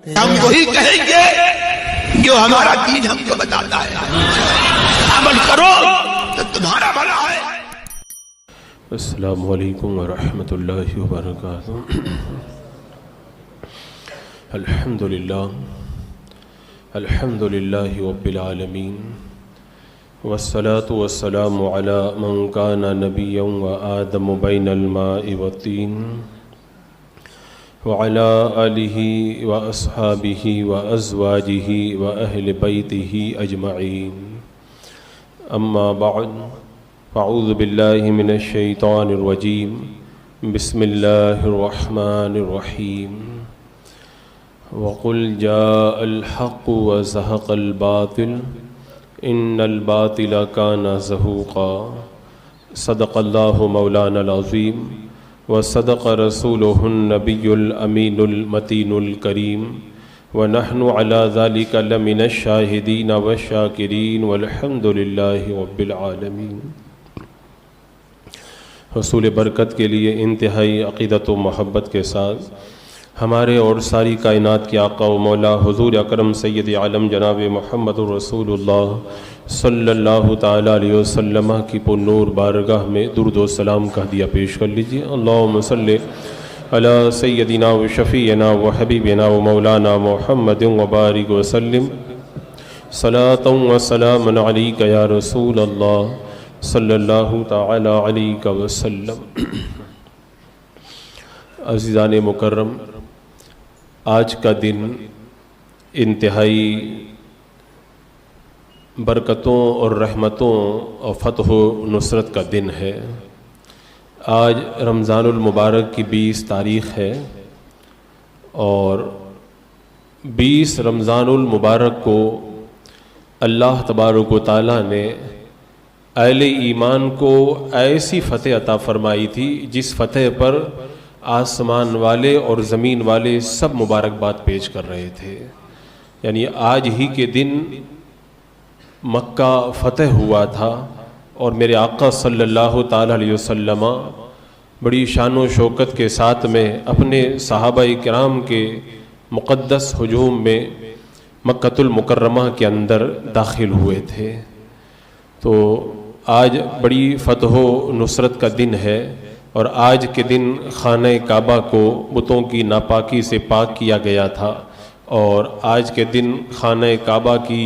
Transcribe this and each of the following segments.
ہم وہی کہیں گے جو ہمارا دین ہم کو بتاتا ہے، عمل کرو تو تمہارا بھلا ہے۔ السلام علیکم ورحمۃ اللہ وبرکاتہ۔ الحمد للہ رب العالمین، والصلاة والسلام علی من کان نبیا وآدم بین الماء والطین، وعلی آلہ واصحابہ وازواجہ واہل بیتہ اجمعین، اما بعد، فاعوذ باللہ من الشیطان الرجیم، بسم اللہ الرحمن الرحیم، وقل جاء الحق وزهق الباطل ان الباطل كان زهوقا، صدق اللہ مولانا العظیم وصدق رسوله النبی الامین المتین الکریم، ونحن على ذلك لمن الشاہدین والشاکرین والحمد للہ رب العالمین۔ حصول برکت کے لیے انتہائی عقیدت و محبت کے ساتھ ہمارے اور ساری کائنات کے آقا و مولا حضور اکرم سید عالم جناب محمد رسول اللہ صلی اللہ تعالیٰ علیہ وسلم کی پر نور بارگاہ میں درود و سلام کا ہدیہ پیش کر لیجیے۔ اللہم صلی علی سیدنا و شفیعنا و حبیبنا و مولانا محمد وبارک وسلم، صلاۃ و سلام علیک یا رسول اللہ صلی اللہ تعالی علیہ وسلم۔ عزیزان مکرم، آج کا دن انتہائی برکتوں اور رحمتوں اور فتح و نصرت کا دن ہے۔ آج رمضان المبارک کی 20 تاریخ ہے، اور 20 رمضان المبارک کو اللہ تبارک و تعالیٰ نے اہل ایمان کو ایسی فتح عطا فرمائی تھی جس فتح پر آسمان والے اور زمین والے سب مبارکباد پیش کر رہے تھے۔ یعنی آج ہی کے دن مکہ فتح ہوا تھا، اور میرے آقا صلی اللہ تعالی علیہ وسلم بڑی شان و شوکت کے ساتھ میں اپنے صحابہ کرام کے مقدس ہجوم میں مکۃ المکرمہ کے اندر داخل ہوئے تھے۔ تو آج بڑی فتح و نصرت کا دن ہے، اور آج کے دن خانہ کعبہ کو بتوں کی ناپاکی سے پاک کیا گیا تھا، اور آج کے دن خانہ کعبہ کی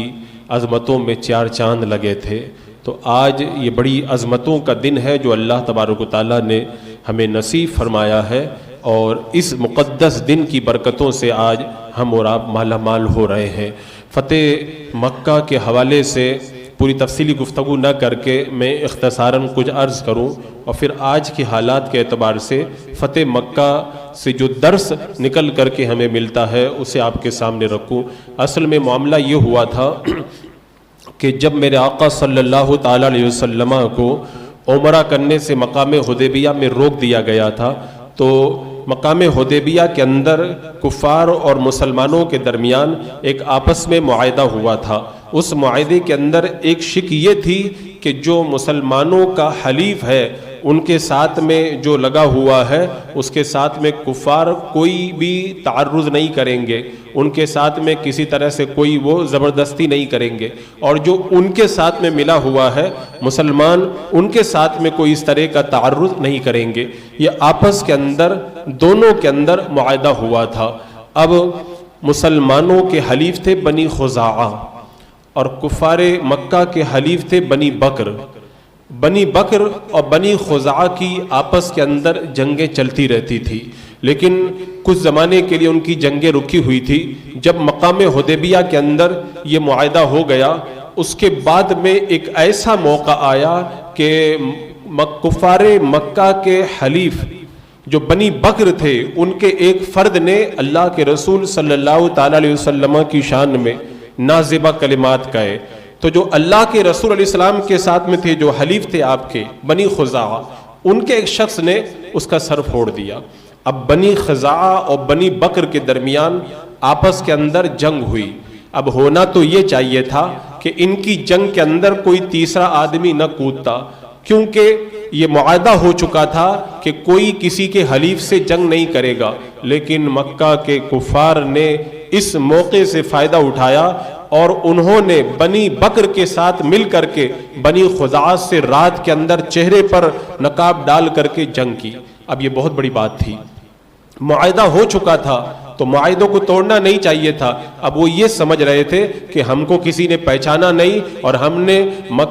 عظمتوں میں 4 چاند لگے تھے۔ تو آج یہ بڑی عظمتوں کا دن ہے جو اللہ تبارک و تعالیٰ نے ہمیں نصیب فرمایا ہے، اور اس مقدس دن کی برکتوں سے آج ہم اور آپ مالا مال ہو رہے ہیں۔ فتح مکہ کے حوالے سے پوری تفصیلی گفتگو نہ کر کے میں اختصاراً کچھ عرض کروں، اور پھر آج کے حالات کے اعتبار سے فتح مکہ سے جو درس نکل کر کے ہمیں ملتا ہے اسے آپ کے سامنے رکھوں۔ اصل میں معاملہ یہ ہوا تھا کہ جب میرے آقا صلی اللہ تعالیٰ علیہ وسلم کو عمرہ کرنے سے مقام حدیبیہ میں روک دیا گیا تھا، تو مقام حدیبیہ کے اندر کفار اور مسلمانوں کے درمیان ایک آپس میں معاہدہ ہوا تھا۔ اس معاہدے کے اندر ایک شک یہ تھی کہ جو مسلمانوں کا حلیف ہے ان کے ساتھ میں جو لگا ہوا ہے اس کے ساتھ میں کفار کوئی بھی تعرض نہیں کریں گے، ان کے ساتھ میں کسی طرح سے کوئی وہ زبردستی نہیں کریں گے، اور جو ان کے ساتھ میں ملا ہوا ہے مسلمان ان کے ساتھ میں کوئی اس طرح کا تعرض نہیں کریں گے۔ یہ آپس کے اندر دونوں کے اندر معاہدہ ہوا تھا۔ اب مسلمانوں کے حلیف تھے بنی خزاعہ، اور کفار مکہ کے حلیف تھے بنی بکر۔ بنی بکر اور بنی خزاعہ کی آپس کے اندر جنگیں چلتی رہتی تھی، لیکن کچھ زمانے کے لیے ان کی جنگیں رکی ہوئی تھی۔ جب مقام حدیبیہ کے اندر یہ معاہدہ ہو گیا، اس کے بعد میں ایک ایسا موقع آیا کہ کفار مکہ کے حلیف جو بنی بکر تھے ان کے ایک فرد نے اللہ کے رسول صلی اللہ تعالی علیہ وسلم کی شان میں نازبہ کلمات کہے۔ تو جو اللہ کے رسول علیہ السلام کے ساتھ میں تھے، جو حلیف تھے آپ کے بنی خزاعہ، ان کے ایک شخص نے اس کا سر پھوڑ دیا۔ اب بنی خزاعہ اور بنی بکر کے درمیان آپس کے اندر جنگ ہوئی۔ اب ہونا تو یہ چاہیے تھا کہ ان کی جنگ کے اندر کوئی تیسرا آدمی نہ کودتا، کیونکہ یہ معاہدہ ہو چکا تھا کہ کوئی کسی کے حلیف سے جنگ نہیں کرے گا، لیکن مکہ کے کفار نے اس موقع سے فائدہ اٹھایا اور انہوں نے بنی بکر کے ساتھ مل کر کے بنی خزاعہ سے رات کے اندر چہرے پر نقاب ڈال کر کے جنگ کی۔ اب یہ بہت بڑی بات تھی، معاہدہ ہو چکا تھا تو معاہدوں کو توڑنا نہیں چاہیے تھا۔ اب وہ یہ سمجھ رہے تھے کہ ہم کو کسی نے پہچانا نہیں اور ہم نے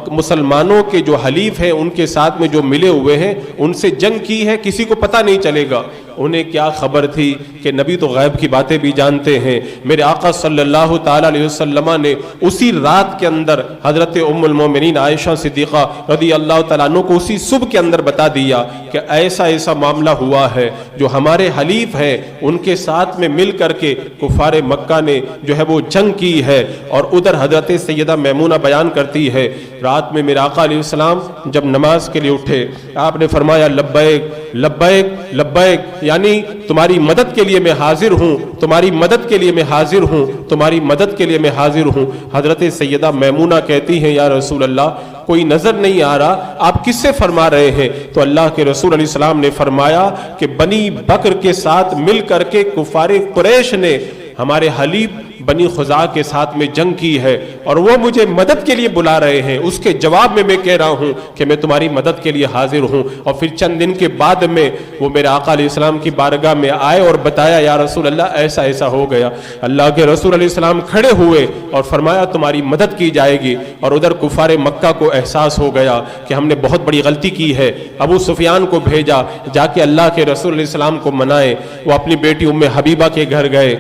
مسلمانوں کے جو حلیف ہیں ان کے ساتھ میں جو ملے ہوئے ہیں ان سے جنگ کی ہے، کسی کو پتہ نہیں چلے گا۔ انہیں کیا خبر تھی کہ نبی تو غیب کی باتیں بھی جانتے ہیں۔ میرے آقا صلی اللہ تعالی علیہ وسلم نے اسی رات کے اندر حضرت ام المومنین عائشہ صدیقہ رضی اللہ تعالیٰ عنہ کو اسی صبح کے اندر بتا دیا کہ ایسا ایسا معاملہ ہوا ہے، جو ہمارے حلیف ہیں ان کے ساتھ میں مل کر کے کفار مکہ نے جو ہے وہ جنگ کی ہے۔ اور ادھر حضرت سیدہ میمونہ بیان کرتی ہے رات میں میرے آقا علیہ السلام جب نماز کے لیے اٹھے آپ نے فرمایا لبیک لبیک لبیک، یعنی تمہاری مدد کے لیے میں حاضر ہوں، تمہاری مدد کے لیے میں حاضر ہوں، تمہاری مدد کے لیے میں حاضر ہوں۔ حضرت سیدہ میمونہ کہتی ہیں یا رسول اللہ کوئی نظر نہیں آ رہا، آپ کس سے فرما رہے ہیں؟ تو اللہ کے رسول علیہ السلام نے فرمایا کہ بنی بکر کے ساتھ مل کر کے کفار قریش نے ہمارے حلیف بنی خزاعہ کے ساتھ میں جنگ کی ہے اور وہ مجھے مدد کے لیے بلا رہے ہیں، اس کے جواب میں کہہ رہا ہوں کہ میں تمہاری مدد کے لیے حاضر ہوں۔ اور پھر چند دن کے بعد میں وہ میرے آقا علیہ السلام کی بارگاہ میں آئے اور بتایا یا رسول اللہ ایسا ایسا ہو گیا۔ اللہ کے رسول علیہ السلام کھڑے ہوئے اور فرمایا تمہاری مدد کی جائے گی۔ اور ادھر کفار مکہ کو احساس ہو گیا کہ ہم نے بہت بڑی غلطی کی ہے۔ ابو سفیان کو بھیجا جا کے اللہ کے رسول علیہ السلام کو منائے۔ وہ اپنی بیٹی ام حبیبہ کے گھر گئے،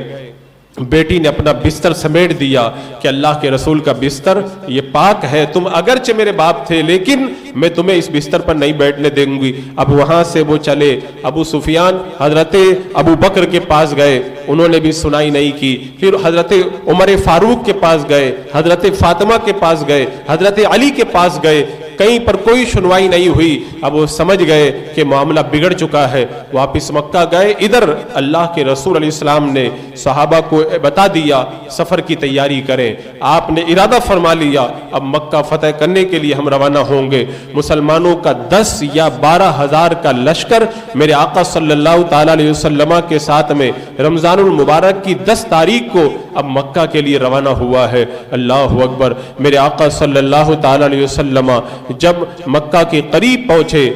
بیٹی نے اپنا بستر سمیٹ دیا کہ اللہ کے رسول کا بستر یہ پاک ہے، تم اگرچہ میرے باپ تھے لیکن میں تمہیں اس بستر پر نہیں بیٹھنے دوں گی۔ اب وہاں سے وہ چلے، ابو سفیان حضرت ابو بکر کے پاس گئے، انہوں نے بھی سنائی نہیں کی۔ پھر حضرت عمر فاروق کے پاس گئے، حضرت فاطمہ کے پاس گئے، حضرت علی کے پاس گئے، کہیں پر کوئی سنوائی نہیں ہوئی۔ اب وہ سمجھ گئے کہ معاملہ بگڑ چکا ہے، واپس مکہ گئے۔ ادھر اللہ کے رسول علیہ السلام نے صحابہ کو بتا دیا سفر کی تیاری کریں۔ آپ نے ارادہ فرما لیا اب مکہ فتح کرنے کے لیے ہم روانہ ہوں گے۔ مسلمانوں کا 10 یا 12 ہزار کا لشکر میرے آقا صلی اللہ تعالی علیہ وسلم کے ساتھ میں رمضان المبارک کی 10 تاریخ کو اب مکہ کے لیے روانہ ہوا ہے۔ اللہ اکبر۔ میرے آقا صلی اللہ تعالی علیہ وسلم جب مکہ کے قریب پہنچے،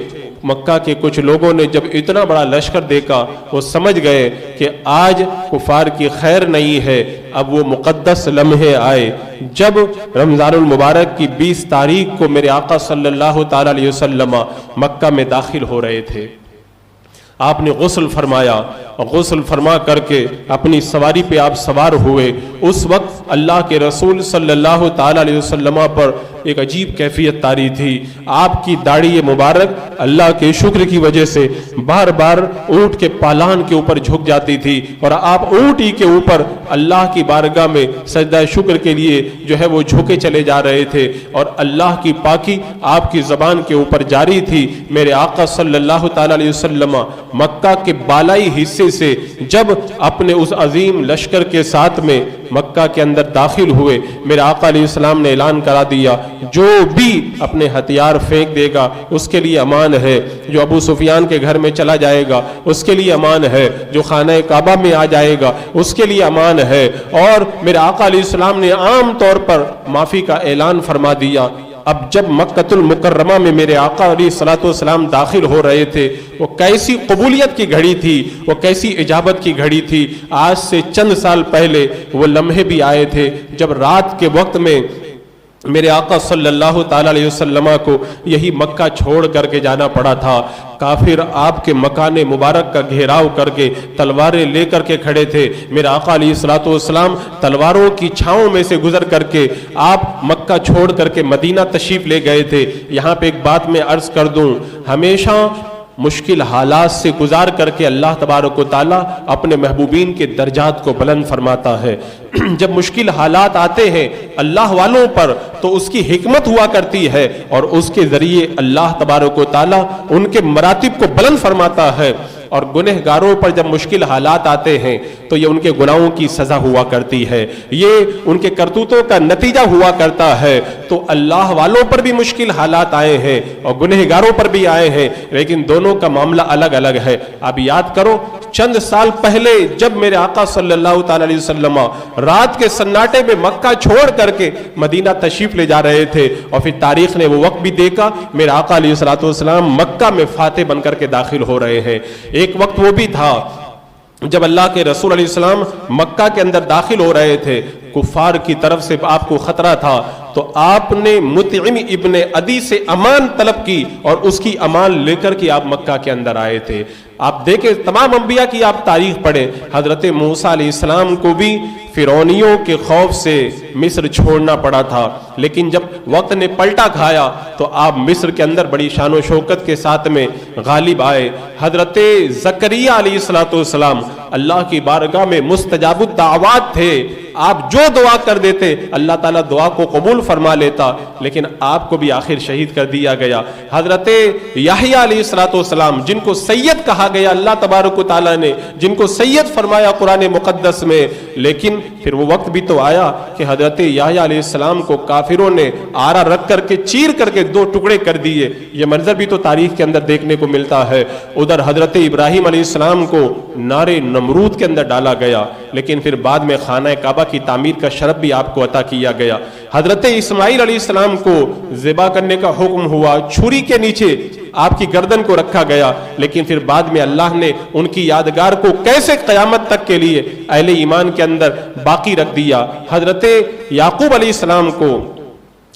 مکہ کے کچھ لوگوں نے جب اتنا بڑا لشکر دیکھا وہ سمجھ گئے کہ آج کفار کی خیر نہیں ہے۔ اب وہ مقدس لمحے آئے جب رمضان المبارک کی 20 تاریخ کو میرے آقا صلی اللہ تعالی علیہ وسلم مکہ میں داخل ہو رہے تھے۔ آپ نے غسل فرمایا اور غسل فرما کر کے اپنی سواری پہ آپ سوار ہوئے۔ اس وقت اللہ کے رسول صلی اللہ تعالی علیہ وسلم پر ایک عجیب کیفیت طاری تھی۔ آپ کی داڑھی مبارک اللہ کے شکر کی وجہ سے بار بار اونٹ کے پالان کے اوپر جھک جاتی تھی اور آپ اونٹ ہی کے اوپر اللہ کی بارگاہ میں سجدہ شکر کے لیے جو ہے وہ جھکے چلے جا رہے تھے اور اللہ کی پاکی آپ کی زبان کے اوپر جاری تھی۔ میرے آقا صلی اللہ تعالی علیہ وسلم مکہ کے بالائی حصے سے جب اپنے اس عظیم لشکر کے ساتھ میں مکہ کے اندر داخل ہوئے، میرے آقا علیہ السلام نے اعلان کرا دیا جو بھی اپنے ہتھیار پھینک دے گا اس کے لیے امان ہے، جو ابو سفیان کے گھر میں چلا جائے گا اس کے لیے امان ہے، جو خانہ کعبہ میں آ جائے گا اس کے لیے امان ہے۔ اور میرے آقا علیہ السلام نے عام طور پر معافی کا اعلان فرما دیا۔ اب جب مکہ المکرمہ میں میرے آقا علیہ الصلوۃ والسلام داخل ہو رہے تھے، وہ کیسی قبولیت کی گھڑی تھی، وہ کیسی اجابت کی گھڑی تھی۔ آج سے چند سال پہلے وہ لمحے بھی آئے تھے جب رات کے وقت میں میرے آقا صلی اللہ تعالی علیہ وسلم کو یہی مکہ چھوڑ کر کے جانا پڑا تھا۔ کافر آپ کے مکان مبارک کا گھیراؤ کر کے تلواریں لے کر کے کھڑے تھے۔ میرے آقا علیہ الصلوۃ والسلام تلواروں کی چھاؤں میں سے گزر کر کے آپ مکہ چھوڑ کر کے مدینہ تشریف لے گئے تھے۔ یہاں پہ ایک بات میں عرض کر دوں، ہمیشہ مشکل حالات سے گزار کر کے اللہ تبارک و تعالیٰ اپنے محبوبین کے درجات کو بلند فرماتا ہے۔ جب مشکل حالات آتے ہیں اللہ والوں پر تو اس کی حکمت ہوا کرتی ہے اور اس کے ذریعے اللہ تبارک و تعالیٰ ان کے مراتب کو بلند فرماتا ہے۔ اور گنہگاروں پر جب مشکل حالات آتے ہیں تو یہ ان کے گناہوں کی سزا ہوا کرتی ہے، یہ ان کے کرتوتوں کا نتیجہ ہوا کرتا ہے۔ تو اللہ والوں پر بھی مشکل حالات آئے ہیں اور گنہگاروں پر بھی آئے ہیں، لیکن دونوں کا معاملہ الگ الگ ہے۔ اب یاد کرو چند سال پہلے جب میرے آقا صلی اللہ تعالی علیہ وسلم رات کے سناٹے میں مکہ چھوڑ کر کے مدینہ تشریف لے جا رہے تھے، اور پھر تاریخ نے وہ وقت بھی دیکھا میرے آقا علیہ الصلوۃ والسلام مکہ میں فاتح بن کر کے داخل ہو رہے ہیں۔ ایک وقت وہ بھی تھا جب اللہ کے رسول علیہ السلام مکہ کے اندر داخل ہو رہے تھے، کفار کی طرف سے آپ کو خطرہ تھا، تو آپ نے مطعم ابن عدی سے امان طلب کی اور اس کی امان لے کر کے آپ مکہ کے اندر آئے تھے۔ آپ دیکھیں تمام انبیاء کی آپ تاریخ پڑھیں، حضرت موسیٰ علیہ السلام کو بھی فرعونیوں کے خوف سے مصر چھوڑنا پڑا تھا، لیکن جب وقت نے پلٹا کھایا تو آپ مصر کے اندر بڑی شان و شوکت کے ساتھ میں غالب آئے۔ حضرت زکریہ علیہ السلام اللہ کی بارگاہ میں مستجاب الدعوات تھے، آپ جو دعا کر دیتے اللہ تعالیٰ دعا کو قبول فرما لیتا، لیکن آپ کو بھی آخر شہید کر دیا گیا۔ حضرت یحییٰ علیہ السلام جن کو سید کہا گیا اللہ تبارک و تعالیٰ نے، جن کو سید فرمایا قرآن مقدس میں، لیکن پھر وہ وقت بھی تو آیا کہ حضرت یحییٰ علیہ السلام کو کافروں نے آرا رکھ کر کے چیر کر کے دو ٹکڑے کر دیے۔ یہ منظر بھی تو تاریخ کے اندر دیکھنے کو ملتا ہے۔ ادھر حضرت ابراہیم علیہ السلام کو نار نمرود کے اندر ڈالا گیا، لیکن پھر بعد میں خانہ کعبہ کی تعمیر کا شرف بھی آپ کو عطا کیا گیا۔ حضرت اسماعیل علیہ السلام کو ذبح کرنے کا حکم ہوا، چھری کے نیچے آپ کی گردن کو رکھا گیا، لیکن پھر بعد میں اللہ نے ان کی یادگار کو کیسے قیامت تک کے لیے اہل ایمان کے اندر باقی رکھ دیا۔ حضرت یعقوب علیہ السلام کو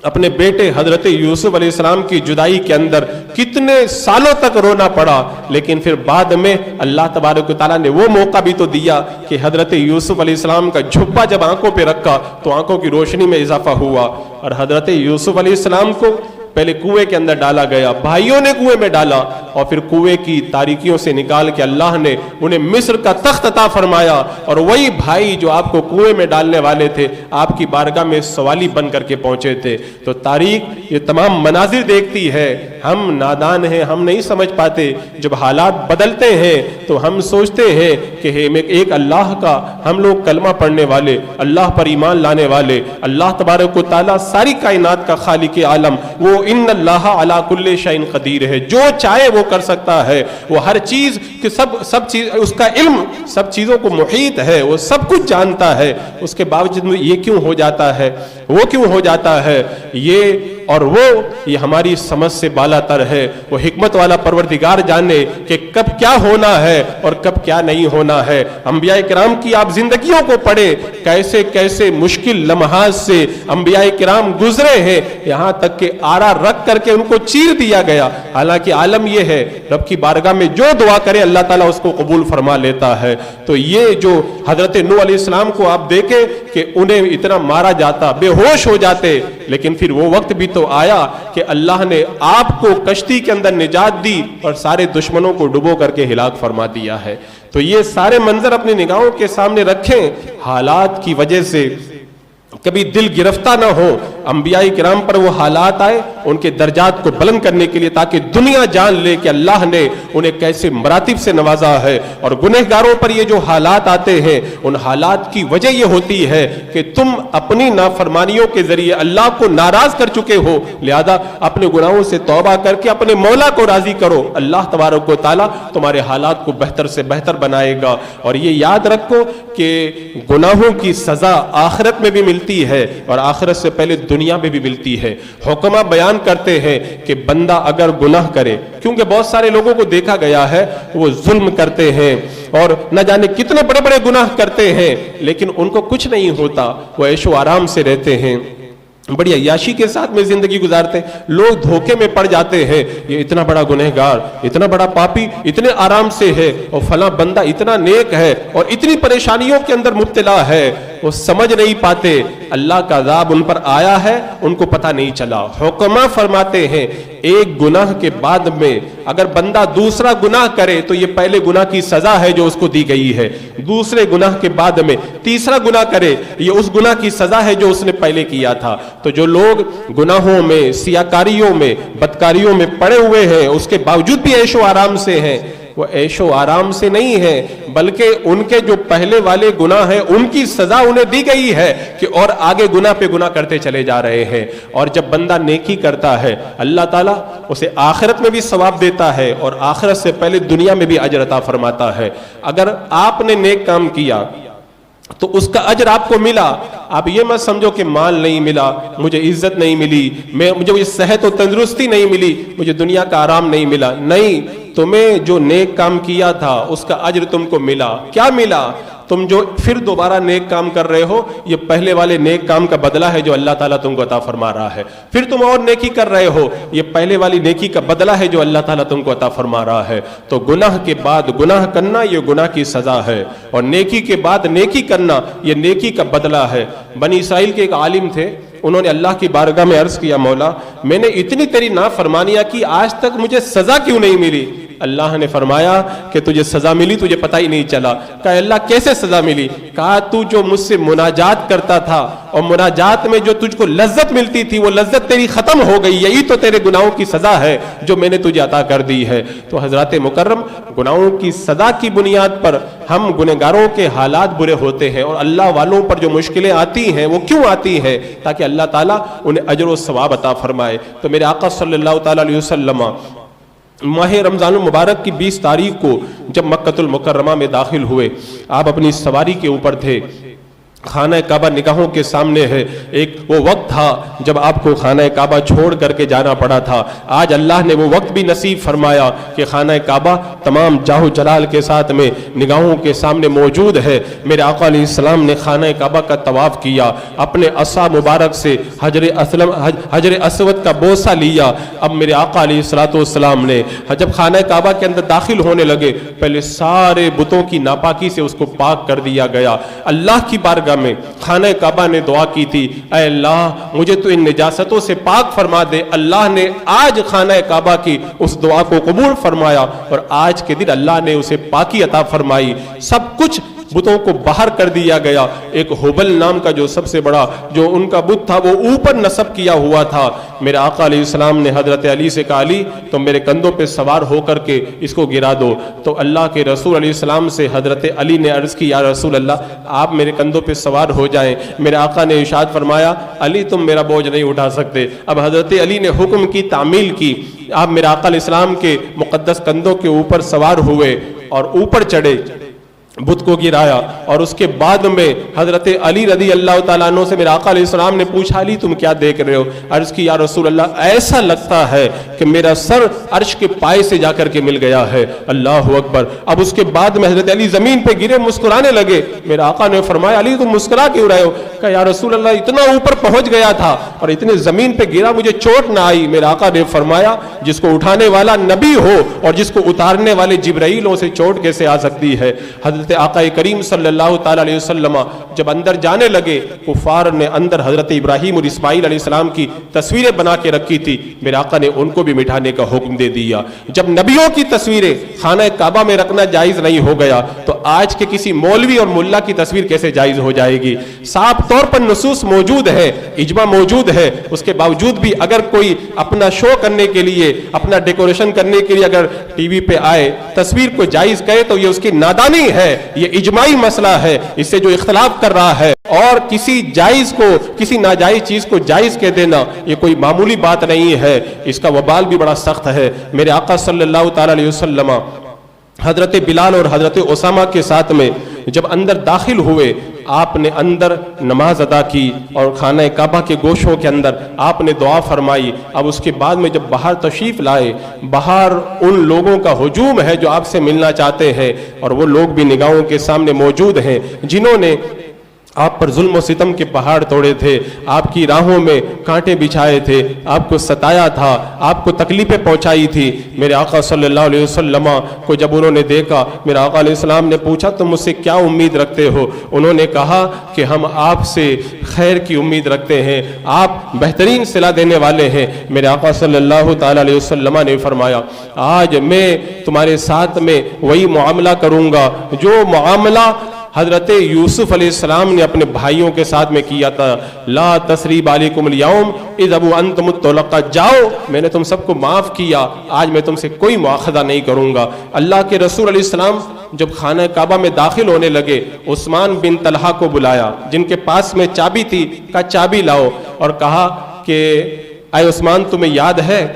اپنے بیٹے حضرت یوسف علیہ السلام کی جدائی کے اندر کتنے سالوں تک رونا پڑا، لیکن پھر بعد میں اللہ تبارک و تعالیٰ نے وہ موقع بھی تو دیا کہ حضرت یوسف علیہ السلام کا جھبا جب آنکھوں پہ رکھا تو آنکھوں کی روشنی میں اضافہ ہوا، اور حضرت یوسف علیہ السلام کو پہلے کنویں کے اندر ڈالا گیا، بھائیوں نے کنویں میں ڈالا، اور پھر کنویں کی تاریکیوں سے نکال کے اللہ نے انہیں مصر کا تخت عطا فرمایا، اور وہی بھائی جو آپ کو کنویں میں ڈالنے والے تھے آپ کی بارگاہ میں سوالی بن کر کے پہنچے تھے۔ تو تاریخ یہ تمام مناظر دیکھتی ہے، ہم نادان ہیں، ہم نہیں سمجھ پاتے، جب حالات بدلتے ہیں تو ہم سوچتے ہیں کہ ایک اللہ کا ہم لوگ کلمہ پڑھنے والے، اللہ پر ایمان لانے والے، اللہ تبارک و تعالیٰ ساری کائنات کا خالق عالم، وہ ان اللہ علی کل شیء قدیر ہے، جو چاہے وہ کر سکتا ہے، وہ ہر چیز کہ سب چیز اس کا علم سب چیزوں کو محیط ہے، وہ سب کچھ جانتا ہے، اس کے باوجود یہ کیوں ہو جاتا ہے، وہ کیوں ہو جاتا ہے، یہ ہماری سمجھ سے بالا تر ہے۔ وہ حکمت والا پروردگار جانے کہ کب کیا ہونا ہے اور کب کیا نہیں ہونا ہے۔ انبیاء کرام کی آپ زندگیوں کو پڑھیں، کیسے کیسے مشکل لمحات سے انبیاء کرام گزرے ہیں، یہاں تک کہ آرا رکھ کر کے ان کو چیر دیا گیا، حالانکہ عالم یہ ہے رب کی بارگاہ میں جو دعا کرے اللہ تعالیٰ اس کو قبول فرما لیتا ہے۔ تو یہ جو حضرت نوح علیہ السلام کو آپ دیکھیں کہ انہیں اتنا مارا جاتا، بے ہوش ہو جاتے، لیکن پھر وہ وقت بھی تو آیا کہ اللہ نے آپ کو کشتی کے اندر نجات دی اور سارے دشمنوں کو ڈبو کر کے ہلاک فرما دیا ہے۔ تو یہ سارے منظر اپنی نگاہوں کے سامنے رکھیں، حالات کی وجہ سے کبھی دل گرفتہ نہ ہو، انبیاء کرام پر وہ حالات آئے ان کے درجات کو بلند کرنے کے لیے، تاکہ دنیا جان لے کہ اللہ نے انہیں کیسے مراتب سے نوازا ہے۔ اور گنہگاروں پر یہ جو حالات آتے ہیں ان حالات کی وجہ یہ ہوتی ہے کہ تم اپنی نافرمانیوں کے ذریعے اللہ کو ناراض کر چکے ہو، لہذا اپنے گناہوں سے توبہ کر کے اپنے مولا کو راضی کرو، اللہ تبارک و تعالیٰ تمہارے حالات کو بہتر سے بہتر بنائے گا۔ اور یہ یاد رکھو کہ گناہوں کی سزا آخرت میں بھی ملتی ہے اور آخرت سے پہلے دنیا میں بھی ملتی ہے۔ حکماء بیان کرتے ہیں کہ بندہ اگر گناہ کرے، کیونکہ بہت سارے لوگوں کو دیکھا گیا ہے وہ ظلم کرتے ہیں اور نہ جانے کتنے بڑے بڑے گناہ کرتے ہیں، لیکن ان کو کچھ نہیں ہوتا، وہ عیش و آرام سے رہتے ہیں، بڑی عیاشی کے ساتھ میں زندگی گزارتے ہیں۔ لوگ دھوکے میں پڑ جاتے ہیں، یہ اتنا بڑا گنہگار، اتنا بڑا پاپی اتنے آرام سے ہے، اور فلاں بندہ اتنا نیک ہے اور اتنی پریشانیوں کے اندر مبتلا ہے، وہ سمجھ نہیں پاتے اللہ کا عذاب ان پر آیا ہے، ان کو پتہ نہیں چلا۔ حکماء فرماتے ہیں ایک گناہ کے بعد میں اگر بندہ دوسرا گناہ کرے تو یہ پہلے گناہ کی سزا ہے جو اس کو دی گئی ہے، دوسرے گناہ کے بعد میں تیسرا گناہ کرے یہ اس گناہ کی سزا ہے جو اس نے پہلے کیا تھا۔ تو جو لوگ گناہوں میں، سیاکاریوں میں، بدکاریوں میں پڑے ہوئے ہیں، اس کے باوجود بھی عیش و آرام سے ہیں، وہ عیش و آرام سے نہیں ہے، بلکہ ان کے جو پہلے والے گناہ ہیں ان کی سزا انہیں دی گئی ہے کہ اور آگے گناہ پہ گناہ کرتے چلے جا رہے ہیں۔ اور جب بندہ نیکی کرتا ہے اللہ تعالیٰ اسے آخرت میں بھی ثواب دیتا ہے اور آخرت سے پہلے دنیا میں بھی اجر عطا فرماتا ہے۔ اگر آپ نے نیک کام کیا تو اس کا اجر آپ کو ملا، آپ یہ مت سمجھو کہ مال نہیں ملا، مجھے عزت نہیں ملی، مجھے صحت و تندرستی نہیں ملی، مجھے دنیا کا آرام نہیں ملا۔ نہیں، تمہیں جو نیک کام کیا تھا اس کا اجر تم کو ملا۔ کیا ملا؟ تم جو پھر دوبارہ نیک کام کر رہے ہو، یہ پہلے والے نیک کام کا بدلہ ہے جو اللہ تعالیٰ تم کو عطا فرما رہا ہے۔ پھر تم اور نیکی کر رہے ہو، یہ پہلے والی نیکی کا بدلہ ہے جو اللہ تعالیٰ تم کو عطا فرما رہا ہے۔ تو گناہ کے بعد گناہ کرنا یہ گناہ کی سزا ہے، اور نیکی کے بعد نیکی کرنا یہ نیکی کا بدلہ ہے۔ بنی اسرائیل کے ایک عالم تھے، انہوں نے اللہ کی بارگاہ میں عرض کیا، مولا میں نے اتنی تیری نافرمانیاں کی، آج تک مجھے سزا کیوں نہیں ملی؟ اللہ نے فرمایا کہ تجھے سزا ملی، تجھے پتہ ہی نہیں چلا۔ کہا اللہ کیسے سزا ملی؟ کہا تو جو مجھ سے مناجات کرتا تھا اور مناجات میں جو تجھ کو لذت ملتی تھی وہ لذت تیری ختم ہو گئی، یہی تو تیرے گناہوں کی سزا ہے جو میں نے تجھے عطا کر دی ہے۔ تو حضرات مکرم، گناہوں کی سزا کی بنیاد پر ہم گنہگاروں کے حالات برے ہوتے ہیں، اور اللہ والوں پر جو مشکلیں آتی ہیں وہ کیوں آتی ہیں؟ تاکہ اللہ تعالیٰ انہیں اجر و ثواب عطا فرمائے۔ تو میرے آقا صلی اللہ تعالیٰ علیہ وسلم ماہ رمضان المبارک کی 20 تاریخ کو جب مکۃ المکرمہ میں داخل ہوئے، آپ اپنی سواری کے اوپر تھے، خانہ کعبہ نگاہوں کے سامنے ہے۔ ایک وہ وقت تھا جب آپ کو خانہ کعبہ چھوڑ کر کے جانا پڑا تھا، آج اللہ نے وہ وقت بھی نصیب فرمایا کہ خانہ کعبہ تمام جاہ و جلال کے ساتھ میں نگاہوں کے سامنے موجود ہے۔ میرے آقا علیہ السلام نے خانہ کعبہ کا طواف کیا، اپنے عصا مبارک سے حجر اسود کا بوسہ لیا۔ اب میرے آقا علیہ السلام نے جب خانہ کعبہ کے اندر داخل ہونے لگے، پہلے سارے بتوں کی ناپاکی سے اس کو پاک کر دیا گیا۔ اللہ کی بارگاہ میں خانہ کعبہ نے دعا کی تھی، اے اللہ مجھے تو ان نجاستوں سے پاک فرما دے۔ اللہ نے آج خانہ کعبہ کی اس دعا کو قبول فرمایا، اور آج کے دن اللہ نے اسے پاکی عطا فرمائی۔ سب کچھ بتوں کو باہر کر دیا گیا۔ ایک حبل نام کا جو سب سے بڑا جو ان کا بت تھا وہ اوپر نصب کیا ہوا تھا۔ میرے آقا علیہ السلام نے حضرت علی سے کہا، علی تم میرے کندھوں پہ سوار ہو کر کے اس کو گرا دو۔ تو اللہ کے رسول علیہ السلام سے حضرت علی نے عرض کی، یا رسول اللہ آپ میرے کندھوں پہ سوار ہو جائیں۔ میرے آقا نے ارشاد فرمایا، علی تم میرا بوجھ نہیں اٹھا سکتے۔ اب حضرت علی نے حکم کی تعمیل کی، آپ میرے آقا علیہ السلام کے مقدس کندھوں کے اوپر سوار ہوئے اور اوپر چڑھے، بت کو گرایا، اور اس کے بعد میں حضرت علی رضی اللہ تعالیٰ عنہ سے میرے آقا علیہ السلام نے پوچھا، علی تم کیا دیکھ رہے ہو؟ عرض کی، یا رسول اللہ ایسا لگتا ہے کہ میرا سر عرش کے پائے سے جا کر کے مل گیا ہے۔ اللہ اکبر۔ اب اس کے بعد میں حضرت علی زمین پہ گرے، مسکرانے لگے۔ میرے آقا نے فرمایا، علی تم مسکرا کیوں رہے ہو؟ کہا یا رسول اللہ اتنا اوپر پہنچ گیا تھا اور اتنے زمین پہ گرا، مجھے چوٹ نہ آئی۔ میرے آقا نے فرمایا، جس کو اٹھانے والا نبی ہو اور جس کو اتارنے والے جبرائیل ہو، سے چوٹ کیسے آ سکتی ہے؟ حضرت آقا کریم صلی اللہ تعالیٰ علیہ وسلم جب اندر جانے لگے، کفار نے اندر حضرت ابراہیم اور اسماعیل علیہ السلام کی تصویریں بنا کے رکھی تھی، میرے آقا نے ان کو بھی مٹھانے کا حکم دے دیا۔ جب نبیوں کی تصویریں خانہ کعبہ میں رکھنا جائز نہیں ہو گیا، تو آج کے کسی مولوی اور ملا کی تصویر کیسے جائز ہو جائے گی؟ صاف طور پر نصوص موجود ہے، اجماع موجود ہے، اس کے باوجود بھی اگر کوئی اپنا شو کرنے کے لیے، اپنا ڈیکوریشن کرنے کے لیے اگر ٹی وی پہ آئے تصویر کو جائز کہے تو یہ اس کی نادانی ہے، یہ اجماعی مسئلہ ہے۔ اس سے جو اختلاف کر رہا ہے اور کسی جائز کو کسی ناجائز چیز کو جائز کہہ دینا، یہ کوئی معمولی بات نہیں ہے، اس کا وبال بھی بڑا سخت ہے۔ میرے آقا صلی اللہ تعالیٰ علیہ وسلم حضرت بلال اور حضرت اسامہ کے ساتھ میں جب اندر داخل ہوئے، آپ نے اندر نماز ادا کی اور خانہ کعبہ کے گوشوں کے اندر آپ نے دعا فرمائی۔ اب اس کے بعد میں جب باہر تشریف لائے، باہر ان لوگوں کا ہجوم ہے جو آپ سے ملنا چاہتے ہیں، اور وہ لوگ بھی نگاہوں کے سامنے موجود ہیں جنہوں نے آپ پر ظلم و ستم کے پہاڑ توڑے تھے، آپ کی راہوں میں کانٹے بچھائے تھے، آپ کو ستایا تھا، آپ کو تکلیفیں پہنچائی تھی۔ میرے آقا صلی اللہ علیہ وسلم کو جب انہوں نے دیکھا، میرے آقا علیہ السلام نے پوچھا تم مجھ سے کیا امید رکھتے ہو؟ انہوں نے کہا کہ ہم آپ سے خیر کی امید رکھتے ہیں، آپ بہترین صلہ دینے والے ہیں۔ میرے آقا صلی اللہ تعالیٰ علیہ وسلم نے فرمایا، آج میں تمہارے ساتھ میں وہی معاملہ کروں گا جو معاملہ حضرت یوسف علیہ السلام نے اپنے بھائیوں کے ساتھ میں کیا تھا، لا تثریب علیکم الیوم اذهبوا انتم الطلقاء، جاؤ میں نے تم سب کو معاف کیا، آج میں تم سے کوئی مواخذہ نہیں کروں گا۔ اللہ کے رسول علیہ السلام جب خانہ کعبہ میں داخل ہونے لگے، عثمان بن طلحہ کو بلایا جن کے پاس میں چابی تھی، کہا چابی لاؤ، اور کہا کہ اے عثمان تمہیں یاد ہے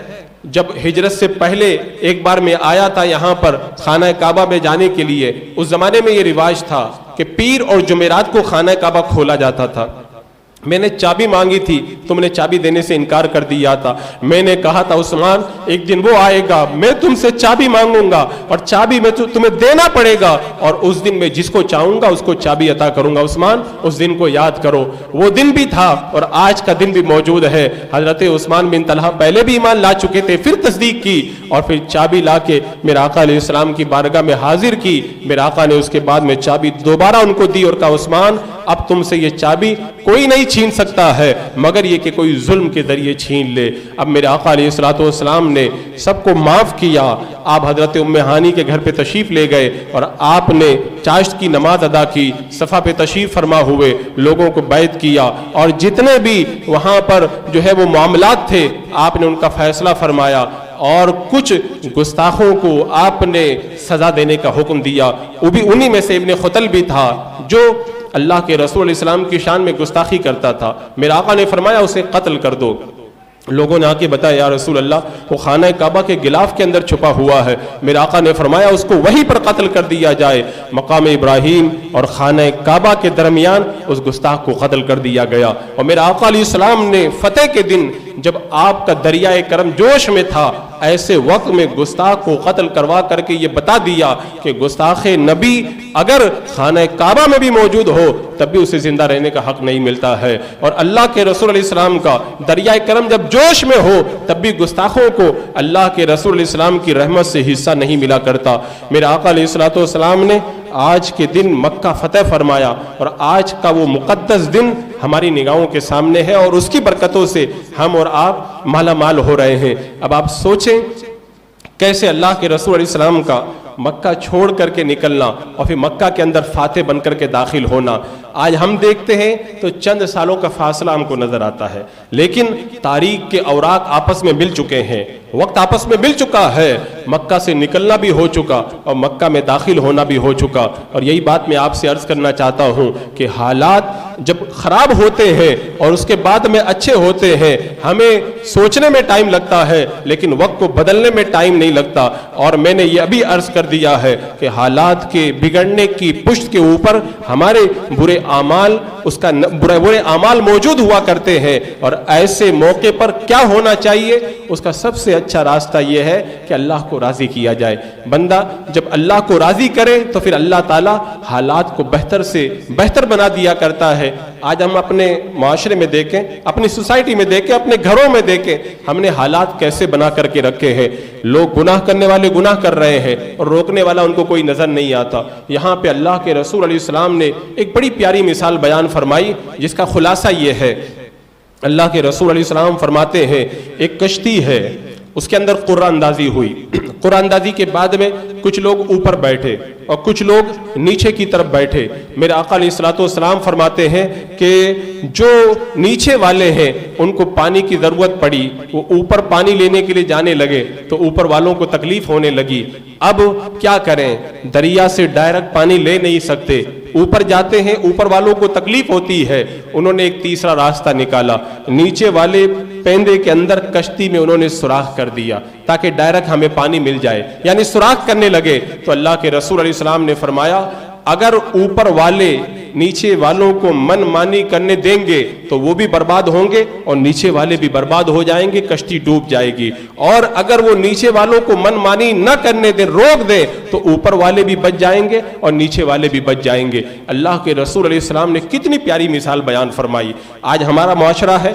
جب ہجرت سے پہلے ایک بار میں آیا تھا یہاں پر خانہ کعبہ میں جانے کے لیے، اس زمانے میں یہ رواج تھا کہ پیر اور جمعرات کو خانہ کعبہ کھولا جاتا تھا، میں نے چابی مانگی تھی، تم نے چابی دینے سے انکار کر دیا تھا، میں نے کہا تھا عثمان ایک دن وہ آئے گا میں تم سے چابی مانگوں گا اور چابی میں تمہیں دینا پڑے گا، اور اس دن میں جس کو چاہوں گا اس کو چابی عطا کروں گا۔ عثمان اس دن کو یاد کرو، وہ دن بھی تھا اور آج کا دن بھی موجود ہے۔ حضرت عثمان بن طلحہ پہلے بھی ایمان لا چکے تھے، پھر تصدیق کی اور پھر چابی لا کے میرے آقا علیہ السلام کی بارگاہ میں حاضر کی۔ میرے آقا نے اس کے بعد میں چابی دوبارہ ان کو دی اور کہا عثمان اب تم سے یہ چابی کوئی نہیں چھین سکتا ہے مگر یہ کہ کوئی ظلم کے ذریعے چھین لے۔ اب میرے آقا علیہ السلام نے سب کو معاف کیا۔ آپ حضرت ام ہانی کے گھر پہ تشریف لے گئے اور آپ نے چاشت کی نماز ادا کی، صفا پہ تشریف فرما ہوئے، لوگوں کو بیعت کیا اور جتنے بھی وہاں پر جو ہے وہ معاملات تھے آپ نے ان کا فیصلہ فرمایا، اور کچھ گستاخوں کو آپ نے سزا دینے کا حکم دیا۔ وہ بھی انہی میں سے ابن خطل بھی تھا جو اللہ کے رسول علیہ السلام کی شان میں گستاخی کرتا تھا۔ میرے آقا نے فرمایا اسے قتل کر دو۔ لوگوں نے آ کے بتایا یا رسول اللہ وہ خانہ کعبہ کے غلاف کے اندر چھپا ہوا ہے۔ میرے آقا نے فرمایا اس کو وہیں پر قتل کر دیا جائے۔ مقام ابراہیم اور خانہ کعبہ کے درمیان اس گستاخ کو قتل کر دیا گیا۔ اور میرے آقا علیہ السلام نے فتح کے دن جب آپ کا دریائے کرم جوش میں تھا، ایسے وقت میں گستاخ کو قتل کروا کر کے یہ بتا دیا کہ گستاخ نبی اگر خانہ کعبہ میں بھی موجود ہو تب بھی اسے زندہ رہنے کا حق نہیں ملتا ہے، اور اللہ کے رسول علیہ السلام کا دریائے کرم جب جوش میں ہو تب بھی گستاخوں کو اللہ کے رسول علیہ السلام کی رحمت سے حصہ نہیں ملا کرتا۔ میرے آقا علیہ السلام نے آج کے دن مکہ فتح فرمایا، اور آج کا وہ مقدس دن ہماری نگاہوں کے سامنے ہے، اور اس کی برکتوں سے ہم اور آپ مالا مال ہو رہے ہیں۔ اب آپ سوچیں کیسے اللہ کے رسول علیہ السلام کا مکہ چھوڑ کر کے نکلنا اور پھر مکہ کے اندر فاتح بن کر کے داخل ہونا۔ آج ہم دیکھتے ہیں تو چند سالوں کا فاصلہ ہم کو نظر آتا ہے، لیکن تاریخ کے اوراق آپس میں مل چکے ہیں، وقت آپس میں مل چکا ہے، مکہ سے نکلنا بھی ہو چکا اور مکہ میں داخل ہونا بھی ہو چکا۔ اور یہی بات میں آپ سے عرض کرنا چاہتا ہوں کہ حالات جب خراب ہوتے ہیں اور اس کے بعد میں اچھے ہوتے ہیں، ہمیں سوچنے میں ٹائم لگتا ہے لیکن وقت کو بدلنے میں ٹائم نہیں لگتا۔ اور میں نے یہ ابھی عرض کر دیا ہے کہ حالات کے بگڑنے کی پشت کے اوپر ہمارے برے اعمال، اس کا برے اعمال موجود ہوا کرتے ہیں، اور ایسے موقع پر کیا ہونا چاہیے؟ اس کا سب سے اچھا راستہ یہ ہے کہ اللہ کو راضی کیا جائے۔ بندہ جب اللہ کو راضی کرے تو پھر اللہ تعالی حالات کو بہتر سے بہتر بنا دیا کرتا ہے۔ آج ہم اپنے معاشرے میں دیکھیں، اپنی سوسائٹی میں دیکھیں، اپنے گھروں میں دیکھیں، ہم نے حالات کیسے بنا کر کے رکھے ہیں۔ لوگ گناہ کرنے والے گناہ کر رہے ہیں اور روکنے والا ان کو کوئی نظر نہیں آتا۔ یہاں پہ اللہ کے رسول علیہ السلام نے ایک بڑی پیاری مثال بیان فرمائی جس کا خلاصہ یہ ہے۔ اللہ کے رسول علیہ السلام فرماتے ہیں ایک کشتی ہے، اس کے اندر قرآن اندازی ہوئی، قرآن اندازی کے بعد میں کچھ لوگ اوپر بیٹھے اور کچھ لوگ نیچے کی طرف بیٹھے۔ میرے آقا علیہ السلام فرماتے ہیں کہ جو نیچے والے ہیں ان کو پانی کی ضرورت پڑی، وہ اوپر پانی لینے کے لیے جانے لگے تو اوپر والوں کو تکلیف ہونے لگی۔ اب کیا کریں؟ دریا سے ڈائریکٹ پانی لے نہیں سکتے، اوپر جاتے ہیں، اوپر والوں کو تکلیف ہوتی ہے۔ انہوں نے ایک تیسرا راستہ نکالا، نیچے والے پیندے کے اندر کشتی میں انہوں نے سوراخ کر دیا تاکہ ڈائریکٹ ہمیں پانی مل جائے، یعنی سوراخ کرنے لگے۔ تو اللہ کے رسول علیہ السلام نے فرمایا اگر اوپر والے نیچے والوں کو من مانی کرنے دیں گے تو وہ بھی برباد ہوں گے اور نیچے والے بھی برباد ہو جائیں گے، کشتی ڈوب جائے گی۔ اور اگر وہ نیچے والوں کو من مانی نہ کرنے دیں، روک دیں، تو اوپر والے بھی بچ جائیں گے اور نیچے والے بھی بچ جائیں گے۔ اللہ کے رسول علیہ السلام نے کتنی پیاری مثال بیان فرمائی۔ آج ہمارا معاشرہ ہے،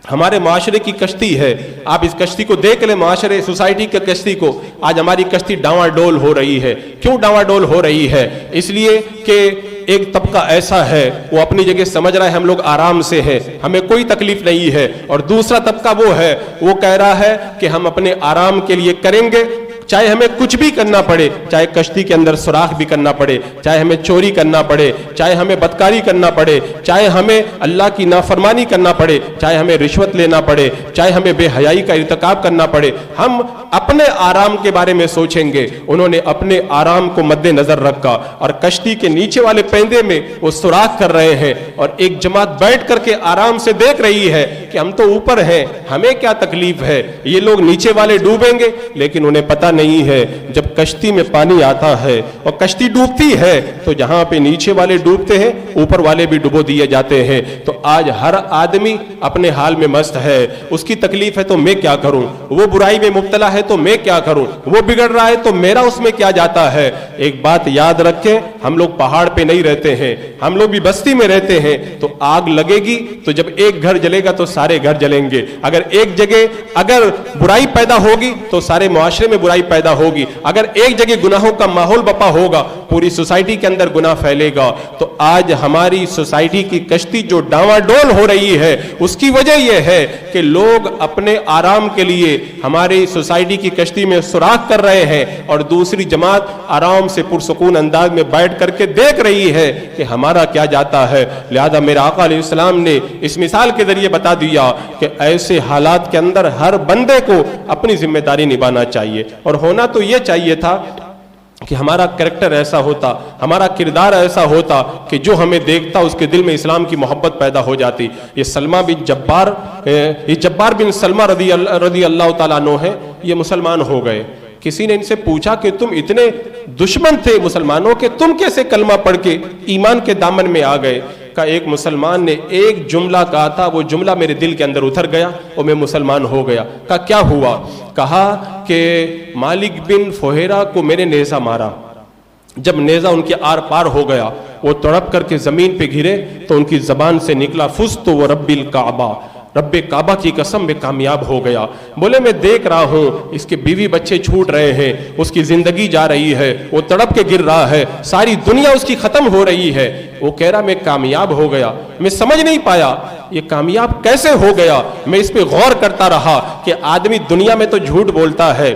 ہمارے معاشرے کی کشتی ہے، آپ اس کشتی کو دیکھ لیں، معاشرے سوسائٹی کی کشتی کو۔ آج ہماری کشتی ڈاواں ڈول ہو رہی ہے۔ کیوں ڈاواں ڈول ہو رہی ہے؟ اس لیے کہ ایک طبقہ ایسا ہے وہ اپنی جگہ سمجھ رہا ہے ہم لوگ آرام سے ہیں، ہمیں کوئی تکلیف نہیں ہے، اور دوسرا طبقہ وہ ہے وہ کہہ رہا ہے کہ ہم اپنے آرام کے لیے کریں گے، چاہے ہمیں کچھ بھی کرنا پڑے، چاہے کشتی کے اندر سوراخ بھی کرنا پڑے، چاہے ہمیں چوری کرنا پڑے، چاہے ہمیں بدکاری کرنا پڑے، چاہے ہمیں اللہ کی نافرمانی کرنا پڑے، چاہے ہمیں رشوت لینا پڑے، چاہے ہمیں بے حیائی کا ارتکاب کرنا پڑے، ہم اپنے آرام کے بارے میں سوچیں گے۔ انہوں نے اپنے آرام کو مد نظر رکھا اور کشتی کے نیچے والے پیندے میں وہ سوراخ کر رہے ہیں، اور ایک جماعت بیٹھ کر کے آرام سے دیکھ رہی ہے کہ ہم تو اوپر ہیں، ہمیں کیا تکلیف ہے، یہ لوگ نیچے والے ڈوبیں گے۔ لیکن انہیں پتہ نہیں ہے جب کشتی میں پانی آتا ہے اور کشتی ڈوبتی ہے تو جہاں پہ نیچے والے ڈوبتے ہیں اوپر والے بھی ڈبو دیے جاتے ہیں۔ تو آج ہر آدمی اپنے حال میں مست ہے، اس کی تکلیف ہے تو میں کیا کروں، وہ برائی میں مبتلا ہے تو میں کیا کروں، وہ بگڑ رہا ہے تو میرا اس میں کیا جاتا ہے۔ ایک بات یاد رکھیں، ہم لوگ پہاڑ پہ نہیں رہتے ہیں، ہم لوگ بھی بستی میں رہتے ہیں۔ تو آگ لگے گی تو جب ایک گھر جلے گا تو سارے گھر جلیں گے، اگر ایک جگہ اگر برائی پیدا ہوگی تو سارے معاشرے میں برائی پیدا ہوگی، اگر ایک جگہ گناہوں کا ماحول بپا ہوگا پوری سوسائٹی کے اندر گناہ پھیلے گا۔ تو آج ہماری سوسائٹی کی کشتی جو ڈاواں ڈول ہو رہی ہے اس کی وجہ یہ ہے کہ لوگ اپنے آرام کے لیے ہماری سوسائٹی کی کشتی میں سوراخ کر رہے ہیں، اور دوسری جماعت آرام سے پرسکون انداز میں بیٹھ کر کے دیکھ رہی ہے کہ ہمارا کیا جاتا ہے۔ لہذا میرے آقا علیہ السلام نے اس مثال کے ذریعے بتا دیا کہ ایسے حالات کے اندر ہر بندے کو اپنی ذمہ داری نبھانا چاہیے، اور ہونا تو یہ چاہیے تھا کہ ہمارا کریکٹر ایسا ہوتا، ہمارا کردار ایسا ہوتا کہ جو ہمیں دیکھتا اس کے دل میں اسلام کی محبت پیدا ہو جاتی۔ یہ جبار بن سلمہ رضی اللہ تعالیٰ عنہ ہے، یہ مسلمان ہو گئے۔ کسی نے ان سے پوچھا کہ تم اتنے دشمن تھے مسلمانوں کے، تم کیسے کلمہ پڑھ کے ایمان کے دامن میں آ گئے؟ کہ ایک مسلمان نے ایک جملہ کہا تھا، وہ جملہ میرے دل کے اندر اتر گیا اور میں مسلمان ہو گیا۔ کہا کیا ہوا؟ کہا کہ مالک بن فہیرہ کو میں نے نیزہ مارا، جب نیزہ ان کے آر پار ہو گیا وہ تڑپ کر کے زمین پہ گرے تو ان کی زبان سے نکلا فزت ورب الکعبہ، رب کعبہ کی قسم میں کامیاب ہو گیا۔ بولے میں دیکھ رہا ہوں اس کے بیوی بچے چھوٹ رہے ہیں، اس کی زندگی جا رہی ہے، وہ تڑپ کے گر رہا ہے، ساری دنیا اس کی ختم ہو رہی ہے، وہ کہہ رہا میں کامیاب ہو گیا۔ میں سمجھ نہیں پایا یہ کامیاب کیسے ہو گیا۔ میں اس پہ غور کرتا رہا کہ آدمی دنیا میں تو جھوٹ بولتا ہے،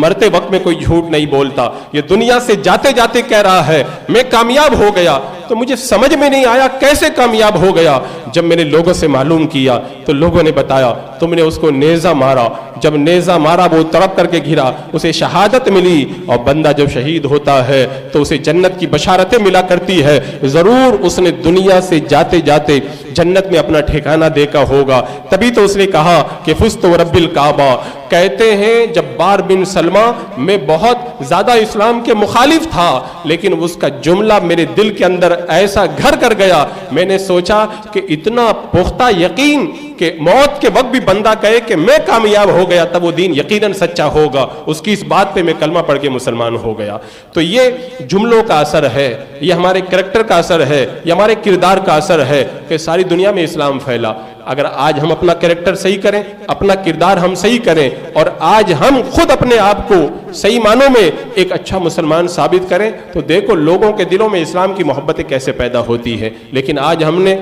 مرتے وقت میں کوئی جھوٹ نہیں بولتا، یہ دنیا سے جاتے جاتے کہہ رہا ہے میں کامیاب ہو گیا۔ تو مجھے سمجھ میں نہیں آیا کیسے کامیاب ہو گیا۔ جب میں نے لوگوں سے معلوم کیا تو لوگوں نے بتایا تم نے اس کو نیزہ مارا، جب نیزہ مارا وہ تڑپ کر کے گرا، اسے شہادت ملی، اور بندہ جب شہید ہوتا ہے تو اسے جنت کی بشارتیں ملا کرتی ہے، ضرور اس نے دنیا سے جاتے جاتے جنت میں اپنا ٹھکانہ دیکھا ہوگا۔ تبھی تو اس نے کہا کہ فزت ورب الکعبہ۔ کہتے ہیں جبار بن سلمہ میں بہت زیادہ اسلام کے مخالف تھا، لیکن اس کا جملہ میرے دل کے اندر ایسا گھر کر گیا، میں نے سوچا کہ اتنا پختہ یقین کہ موت کے وقت بھی بندہ کہے کہ میں کامیاب ہو گیا، تب وہ دین یقیناً سچا ہوگا۔ اس کی اس بات پہ میں کلمہ پڑھ کے مسلمان ہو گیا۔ تو یہ جملوں کا اثر ہے، یہ ہمارے کریکٹر کا اثر ہے، یہ ہمارے کردار کا اثر ہے کہ ساری دنیا میں اسلام پھیلا۔ اگر آج ہم اپنا کریکٹر صحیح کریں، اپنا کردار ہم صحیح کریں، اور آج ہم خود اپنے آپ کو صحیح معنوں میں ایک اچھا مسلمان ثابت کریں، تو دیکھو لوگوں کے دلوں میں اسلام کی محبتیں کیسے پیدا ہوتی ہے۔ لیکن آج ہم نے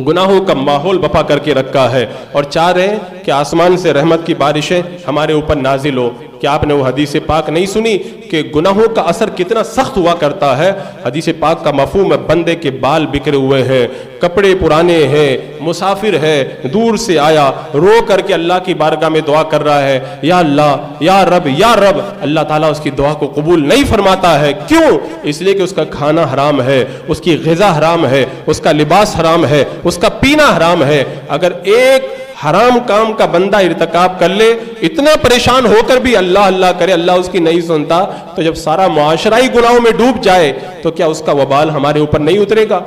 گناہوں کا ماحول بپا کر کے رکھا ہے، اور چاہ رہے ہیں کہ آسمان سے رحمت کی بارشیں ہمارے اوپر نازل ہو۔ کیا آپ نے وہ حدیث پاک نہیں سنی کہ گناہوں کا اثر کتنا سخت ہوا کرتا ہے؟ حدیث پاک کا مفہوم ہے بندے کے بال بکھرے ہوئے ہیں، کپڑے پرانے ہیں، مسافر ہے، دور سے آیا، رو کر کے اللہ کی بارگاہ میں دعا کر رہا ہے، یا اللہ یا رب یا رب۔ اللہ تعالیٰ اس کی دعا کو قبول نہیں فرماتا ہے۔ کیوں؟ اس لیے کہ اس کا کھانا حرام ہے، اس کی غذا حرام ہے، اس کا لباس حرام ہے، اس کا پینا حرام ہے۔ اگر ایک حرام کام کا بندہ ارتکاب کر لے، اتنا پریشان ہو کر بھی اللہ اللہ کرے، اللہ اس کی نہیں سنتا، تو جب سارا معاشرہ ہی گناہوں میں ڈوب جائے تو کیا اس کا وبال ہمارے اوپر نہیں اترے گا؟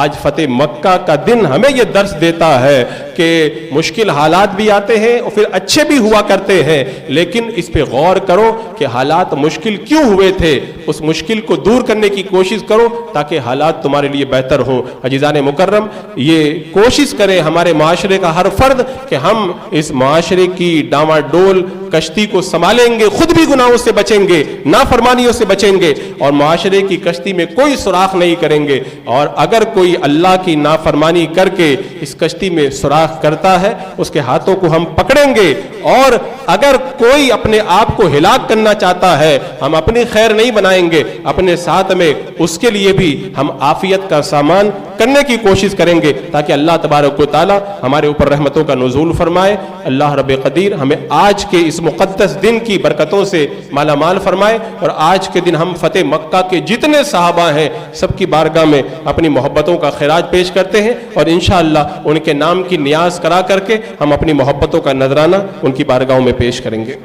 آج فتح مکہ کا دن ہمیں یہ درس دیتا ہے کہ مشکل حالات بھی آتے ہیں اور پھر اچھے بھی ہوا کرتے ہیں، لیکن اس پہ غور کرو کہ حالات مشکل کیوں ہوئے تھے، اس مشکل کو دور کرنے کی کوشش کرو تاکہ حالات تمہارے لیے بہتر ہوں۔ عزیزان مکرم، یہ کوشش کریں ہمارے معاشرے کا ہر فرد کہ ہم اس معاشرے کی ڈاواں ڈول کشتی کو سنبھالیں گے، خود بھی گناہوں سے بچیں گے، نافرمانیوں سے بچیں گے، اور معاشرے کی کشتی میں کوئی سوراخ نہیں کریں گے، اور اگر کوئی اللہ کی نافرمانی کر کے اس کشتی میں سوراخ گستاخ کرتا ہے اس کے ہاتھوں کو ہم پکڑیں گے، اور اگر کوئی اپنے آپ کو ہلاک کرنا چاہتا ہے ہم اپنی خیر نہیں بنائیں گے، اپنے ساتھ میں اس کے لیے بھی ہم عافیت کا سامان کرنے کی کوشش کریں گے تاکہ اللہ تبارک و تعالی ہمارے اوپر رحمتوں کا نزول فرمائے۔ اللہ رب قدیر ہمیں آج کے اس مقدس دن کی برکتوں سے مالا مال فرمائے، اور آج کے دن ہم فتح مکہ کے جتنے صحابہ ہیں سب کی بارگاہ میں اپنی محبتوں کا خراج پیش کرتے ہیں، اور انشاءاللہ ان کے نام کی نیاز کرا کر کے ہم اپنی محبتوں کا نذرانہ ان کی بارگاہوں میں پیش کریں گے۔